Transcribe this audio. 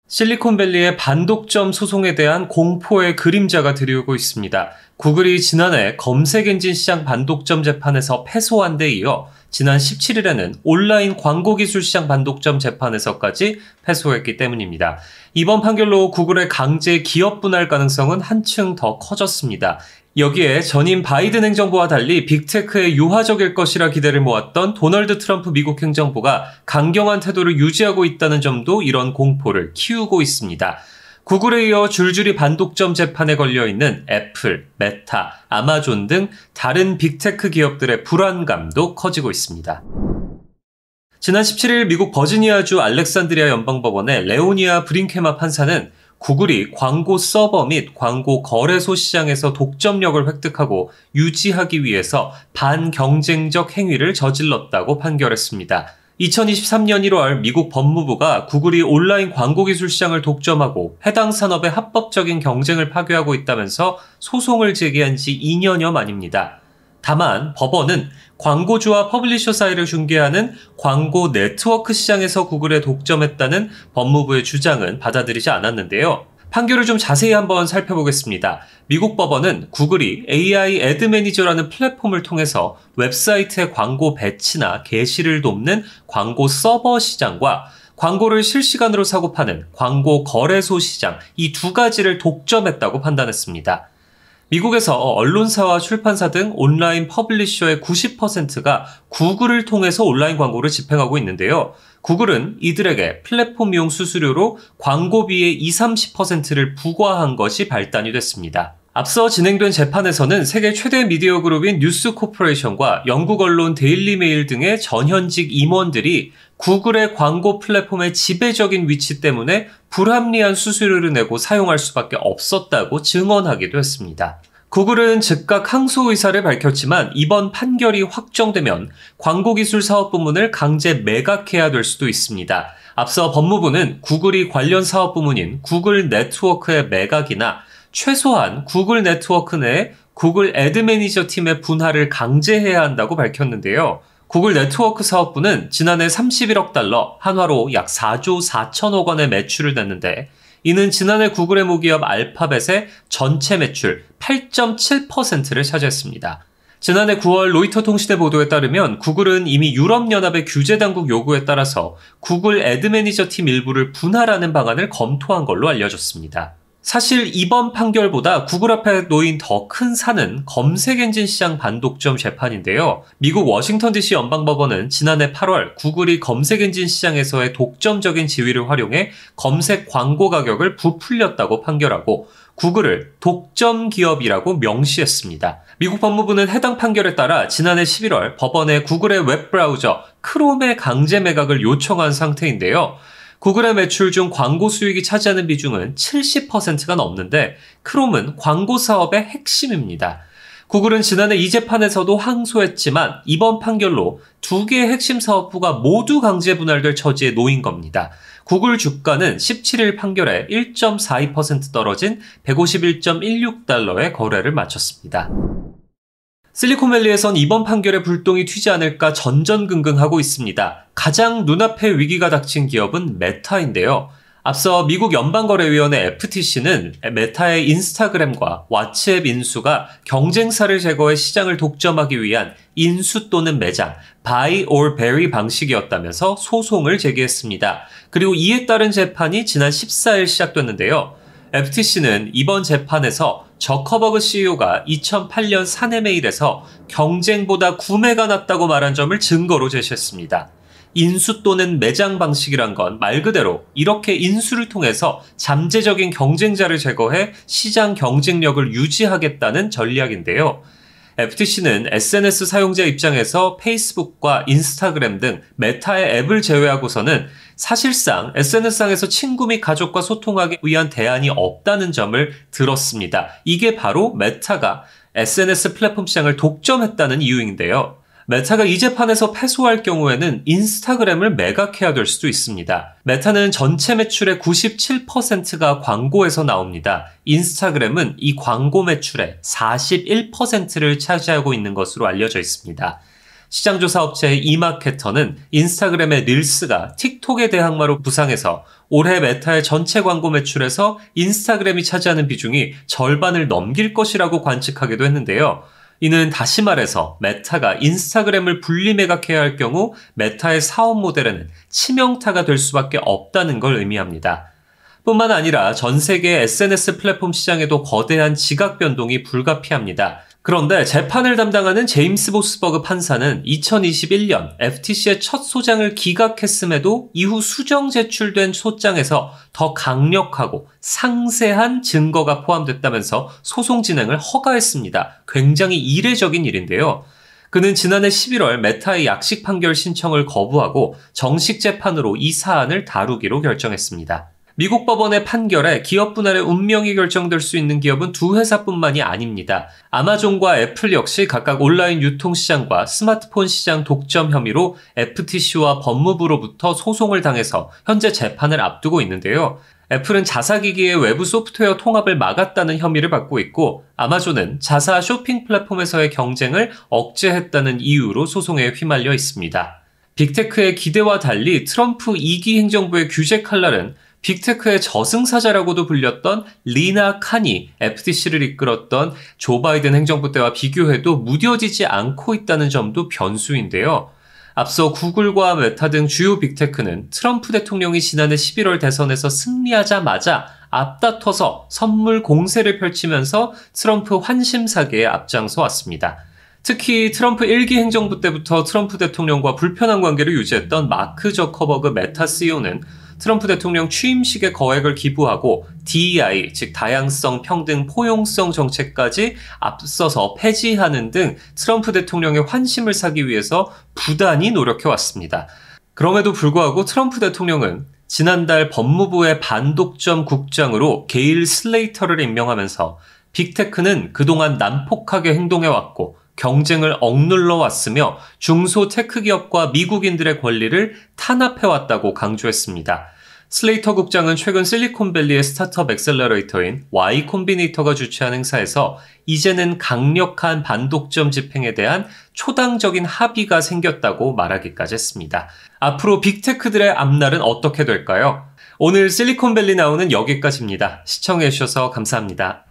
실리콘밸리의 반독점 소송에 대한 공포의 그림자가 드리우고 있습니다. 구글이 지난해 검색엔진 시장 반독점 재판에서 패소한 데 이어 지난 17일에는 온라인 광고기술 시장 반독점 재판에서까지 패소했기 때문입니다. 이번 판결로 구글의 강제 기업 분할 가능성은 한층 더 커졌습니다. 여기에 전임 바이든 행정부와 달리 빅테크에 유화적일 것이라 기대를 모았던 도널드 트럼프 미국 행정부가 강경한 태도를 유지하고 있다는 점도 이런 공포를 키우고 있습니다. 구글에 이어 줄줄이 반독점 재판에 걸려있는 애플, 메타, 아마존 등 다른 빅테크 기업들의 불안감도 커지고 있습니다. 지난 17일 미국 버지니아주 알렉산드리아 연방법원의 레오니아 브링케마 판사는 구글이 광고 서버 및 광고 거래소 시장에서 독점력을 획득하고 유지하기 위해서 반경쟁적 행위를 저질렀다고 판결했습니다. 2023년 1월 미국 법무부가 구글이 온라인 광고기술 시장을 독점하고 해당 산업의 합법적인 경쟁을 파괴하고 있다면서 소송을 제기한 지 2년여 만입니다. 다만 법원은 광고주와 퍼블리셔 사이를 중개하는 광고 네트워크 시장에서 구글에 독점했다는 법무부의 주장은 받아들이지 않았는데요. 판결을 좀 자세히 한번 살펴보겠습니다. 미국 법원은 구글이 AI 애드 매니저라는 플랫폼을 통해서 웹사이트의 광고 배치나 게시를 돕는 광고 서버 시장과 광고를 실시간으로 사고 파는 광고 거래소 시장, 이 두 가지를 독점했다고 판단했습니다. 미국에서 언론사와 출판사 등 온라인 퍼블리셔의 90%가 구글을 통해서 온라인 광고를 집행하고 있는데요. 구글은 이들에게 플랫폼 이용 수수료로 광고비의 20-30%를 부과한 것이 발단이 됐습니다. 앞서 진행된 재판에서는 세계 최대 미디어 그룹인 뉴스 코퍼레이션과 영국 언론 데일리 메일 등의 전현직 임원들이 구글의 광고 플랫폼의 지배적인 위치 때문에 불합리한 수수료를 내고 사용할 수밖에 없었다고 증언하기도 했습니다. 구글은 즉각 항소 의사를 밝혔지만 이번 판결이 확정되면 광고기술 사업 부문을 강제 매각해야 될 수도 있습니다. 앞서 법무부는 구글이 관련 사업 부문인 구글 네트워크의 매각이나 최소한 구글 네트워크 내 구글 애드 매니저 팀의 분할을 강제해야 한다고 밝혔는데요. 구글 네트워크 사업부는 지난해 31억 달러, 한화로 약 4조 4천억 원의 매출을 냈는데 이는 지난해 구글의 모기업 알파벳의 전체 매출 8.7%를 차지했습니다. 지난해 9월 로이터 통신의 보도에 따르면 구글은 이미 유럽연합의 규제 당국 요구에 따라서 구글 애드 매니저 팀 일부를 분할하는 방안을 검토한 걸로 알려졌습니다. 사실 이번 판결보다 구글 앞에 놓인 더 큰 산은 검색엔진 시장 반독점 재판인데요. 미국 워싱턴 DC 연방법원은 지난해 8월 구글이 검색엔진 시장에서의 독점적인 지위를 활용해 검색 광고 가격을 부풀렸다고 판결하고 구글을 독점 기업이라고 명시했습니다. 미국 법무부는 해당 판결에 따라 지난해 11월 법원에 구글의 웹브라우저 크롬의 강제 매각을 요청한 상태인데요. 구글의 매출 중 광고 수익이 차지하는 비중은 70%가 넘는데 크롬은 광고 사업의 핵심입니다. 구글은 지난해 이 재판에서도 항소했지만 이번 판결로 두 개의 핵심 사업부가 모두 강제 분할될 처지에 놓인 겁니다. 구글 주가는 17일 판결에 1.42% 떨어진 151.16달러에 거래를 마쳤습니다. 실리콘밸리에선 이번 판결에 불똥이 튀지 않을까 전전긍긍하고 있습니다. 가장 눈앞에 위기가 닥친 기업은 메타인데요. 앞서 미국 연방거래위원회 FTC는 메타의 인스타그램과 왓츠앱 인수가 경쟁사를 제거해 시장을 독점하기 위한 인수 또는 매장, buy or bury 방식이었다면서 소송을 제기했습니다. 그리고 이에 따른 재판이 지난 14일 시작됐는데요. FTC는 이번 재판에서 저커버그 CEO가 2008년 사내 메일에서 경쟁보다 구매가 낫다고 말한 점을 증거로 제시했습니다. 인수 또는 매장 방식이란 건 말 그대로 이렇게 인수를 통해서 잠재적인 경쟁자를 제거해 시장 경쟁력을 유지하겠다는 전략인데요. FTC는 SNS 사용자 입장에서 페이스북과 인스타그램 등 메타의 앱을 제외하고서는 사실상 SNS상에서 친구 및 가족과 소통하기 위한 대안이 없다는 점을 들었습니다. 이게 바로 메타가 SNS 플랫폼 시장을 독점했다는 이유인데요. 메타가 이 재판에서 패소할 경우에는 인스타그램을 매각해야 될 수도 있습니다. 메타는 전체 매출의 97%가 광고에서 나옵니다. 인스타그램은 이 광고 매출의 41%를 차지하고 있는 것으로 알려져 있습니다. 시장조사 업체 이마케터는 인스타그램의 릴스가 틱톡의 대항마로 부상해서 올해 메타의 전체 광고 매출에서 인스타그램이 차지하는 비중이 절반을 넘길 것이라고 관측하기도 했는데요. 이는 다시 말해서 메타가 인스타그램을 분리매각해야 할 경우 메타의 사업 모델에는 치명타가 될 수밖에 없다는 걸 의미합니다. 뿐만 아니라 전 세계 SNS 플랫폼 시장에도 거대한 지각 변동이 불가피합니다. 그런데 재판을 담당하는 제임스 보스버그 판사는 2021년 FTC의 첫 소장을 기각했음에도 이후 수정 제출된 소장에서 더 강력하고 상세한 증거가 포함됐다면서 소송 진행을 허가했습니다. 굉장히 이례적인 일인데요. 그는 지난해 11월 메타의 약식 판결 신청을 거부하고 정식 재판으로 이 사안을 다루기로 결정했습니다. 미국 법원의 판결에 기업 분할의 운명이 결정될 수 있는 기업은 두 회사뿐만이 아닙니다. 아마존과 애플 역시 각각 온라인 유통시장과 스마트폰 시장 독점 혐의로 FTC와 법무부로부터 소송을 당해서 현재 재판을 앞두고 있는데요. 애플은 자사기기의 외부 소프트웨어 통합을 막았다는 혐의를 받고 있고, 아마존은 자사 쇼핑 플랫폼에서의 경쟁을 억제했다는 이유로 소송에 휘말려 있습니다. 빅테크의 기대와 달리 트럼프 2기 행정부의 규제 칼날은 빅테크의 저승사자라고도 불렸던 리나 칸이 FTC를 이끌었던 조 바이든 행정부 때와 비교해도 무뎌지지 않고 있다는 점도 변수인데요. 앞서 구글과 메타 등 주요 빅테크는 트럼프 대통령이 지난해 11월 대선에서 승리하자마자 앞다퉈서 선물 공세를 펼치면서 트럼프 환심사기에 앞장서 왔습니다. 특히 트럼프 1기 행정부 때부터 트럼프 대통령과 불편한 관계를 유지했던 마크 저커버그 메타 CEO는 트럼프 대통령 취임식에 거액을 기부하고 DEI, 즉 다양성, 평등, 포용성 정책까지 앞서서 폐지하는 등 트럼프 대통령의 환심을 사기 위해서 부단히 노력해왔습니다. 그럼에도 불구하고 트럼프 대통령은 지난달 법무부의 반독점 국장으로 게일 슬레이터를 임명하면서 빅테크는 그동안 난폭하게 행동해왔고 경쟁을 억눌러 왔으며 중소 테크 기업과 미국인들의 권리를 탄압해왔다고 강조했습니다. 슬레이터 국장은 최근 실리콘밸리의 스타트업 엑셀러레이터인 Y 콤비네이터가 주최한 행사에서 이제는 강력한 반독점 집행에 대한 초당적인 합의가 생겼다고 말하기까지 했습니다. 앞으로 빅테크들의 앞날은 어떻게 될까요? 오늘 실리콘밸리 나오는 여기까지입니다. 시청해주셔서 감사합니다.